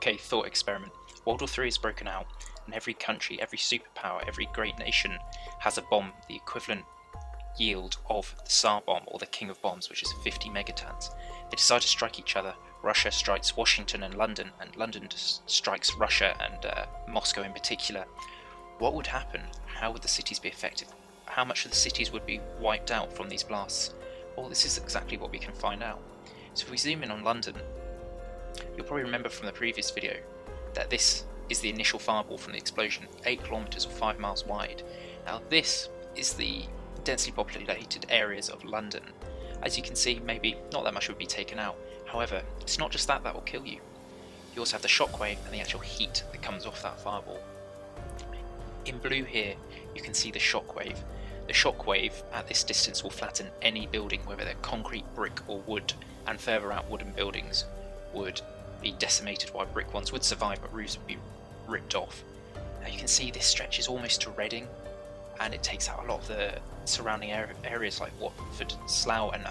Okay, thought experiment. World War III is broken out, and every country, every superpower, every great nation has a bomb, the equivalent yield of the Tsar Bomb, or the King of Bombs, which is 50 megatons. They decide to strike each other. Russia strikes Washington and London strikes Russia and Moscow in particular. What would happen? How would the cities be affected? How much of the cities would be wiped out from these blasts? Well, this is exactly what we can find out. So if we zoom in on London, you'll probably remember from the previous video that this is the initial fireball from the explosion, 8 kilometers or 5 miles wide. Now this is the densely populated areas of London. As you can see, maybe not that much would be taken out. However, it's not just that will kill you. You also have the shockwave and the actual heat that comes off that fireball. In blue here, you can see the shockwave. The shockwave at this distance will flatten any building, whether they're concrete, brick or wood, and further out wooden buildings would be decimated while brick ones would survive but roofs would be ripped off. Now you can see this stretches almost to Reading, and it takes out a lot of the surrounding areas like Watford, Slough and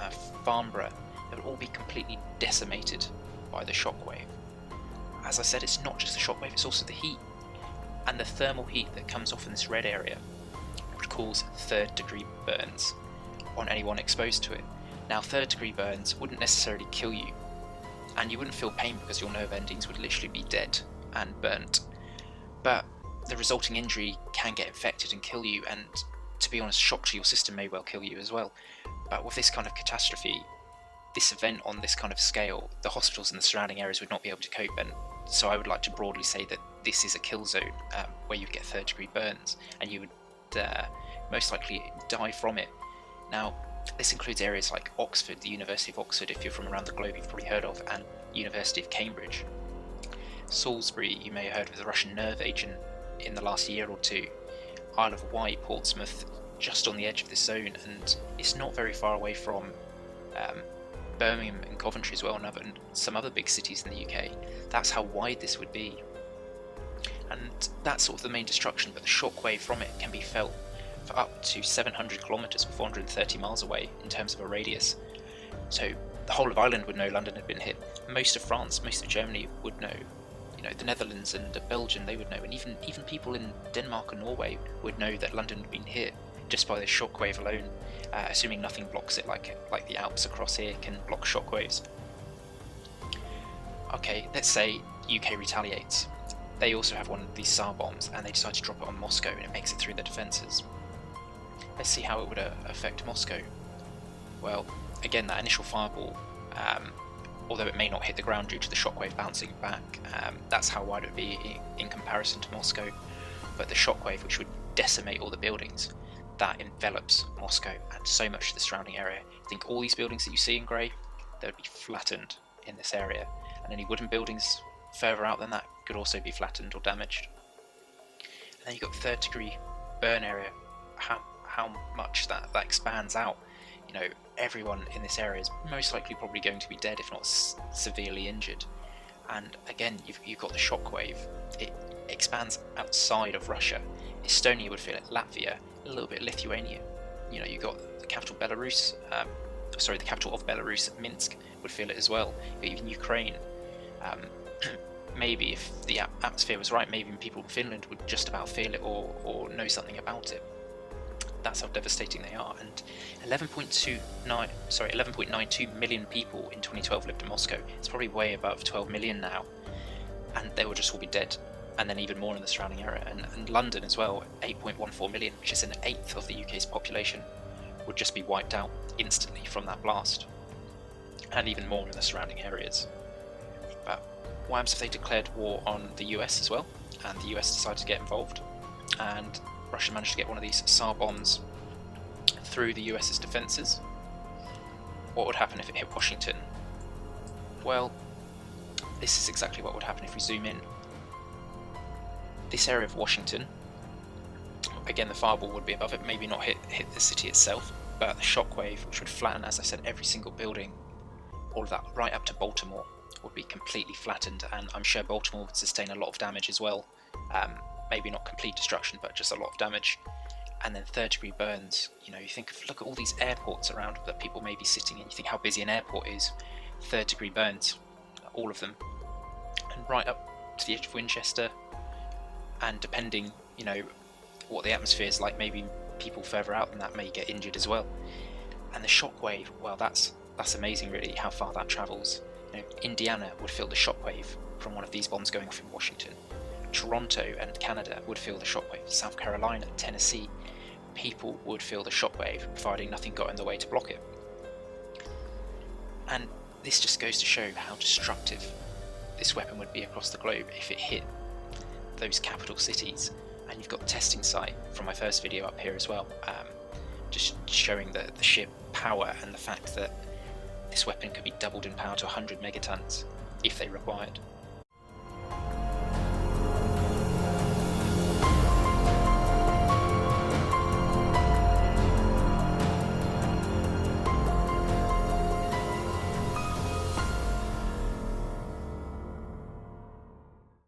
Farnborough. They will all be completely decimated by the shockwave. As I said, it's not just the shockwave, it's also the heat. And the thermal heat that comes off in this red area would cause 3rd degree burns on anyone exposed to it. Now 3rd degree burns wouldn't necessarily kill you, and you wouldn't feel pain because your nerve endings would literally be dead and burnt. But the resulting injury can get infected and kill you, and to be honest, shock to your system may well kill you as well. But with this kind of catastrophe, this event on this kind of scale, the hospitals and the surrounding areas would not be able to cope, and so I would like to broadly say that this is a kill zone where you get 3rd degree burns and you would most likely die from it. Now this includes areas like Oxford, the University of Oxford, if you're from around the globe you've probably heard of, and University of Cambridge. Salisbury, you may have heard of the Russian nerve agent in the last year or two. Isle of Wight, Portsmouth, just on the edge of this zone, and it's not very far away from Birmingham and Coventry as well, and some other big cities in the UK. That's how wide this would be. And that's sort of the main destruction, but the shockwave from it can be felt for up to 700 kilometers or 430 miles away in terms of a radius. So the whole of Ireland would know London had been hit. Most of France, most of Germany would know. You know, the Netherlands and Belgium, they would know, and even people in Denmark and Norway would know that London had been hit just by the shockwave alone, assuming nothing blocks it like the Alps across here can block shockwaves. Okay, let's say UK retaliates. They also have one of these Tsar bombs, and they decide to drop it on Moscow, and it makes it through their defences. Let's see how it would affect Moscow. Well, again, that initial fireball, although it may not hit the ground due to the shockwave bouncing back, that's how wide it would be in comparison to Moscow. But the shockwave, which would decimate all the buildings, that envelops Moscow and so much of the surrounding area. I think all these buildings that you see in grey, they would be flattened in this area, and any wooden buildings further out than that could also be flattened or damaged. And then you've got 3rd degree burn area, how much that expands out. You know, everyone in this area is most likely probably going to be dead, if not severely injured. And again, you've got the shockwave. It expands outside of Russia. Estonia would feel it, Latvia, a little bit Lithuania. You know, you've got the capital Belarus, the capital of Belarus, Minsk, would feel it as well. Even Ukraine. Maybe if the atmosphere was right, maybe even people in Finland would just about feel it or know something about it. That's how devastating they are. And 11.92 million people in 2012 lived in Moscow. It's probably way above 12 million now, and they will just all be dead. And then even more in the surrounding area. And London as well, 8.14 million, which is an eighth of the UK's population, would just be wiped out instantly from that blast. And even more in the surrounding areas. But what happens if they declared war on the US as well, and the US decided to get involved, and Russia managed to get one of these Tsar bombs through the US's defences? What would happen if it hit Washington? Well, this is exactly what would happen if we zoom in. This area of Washington, again the fireball would be above it, maybe not hit the city itself, but the shockwave, which would flatten, as I said, every single building, all of that, right up to Baltimore, would be completely flattened, and I'm sure Baltimore would sustain a lot of damage as well. Maybe not complete destruction, but just a lot of damage. And then 3rd degree burns. You know, look at all these airports around that people may be sitting in. You think how busy an airport is. 3rd degree burns, all of them. And right up to the edge of Winchester, and depending, what the atmosphere is like, maybe people further out than that may get injured as well. And the shockwave, well, that's amazing, really, how far that travels. Indiana would feel the shockwave from one of these bombs going off in Washington. Toronto and Canada would feel the shockwave. South Carolina, Tennessee, people would feel the shockwave, providing nothing got in the way to block it. And this just goes to show how destructive this weapon would be across the globe if it hit those capital cities. And you've got the testing site from my first video up here as well, just showing the sheer power and the fact that this weapon could be doubled in power to 100 megatons if they required.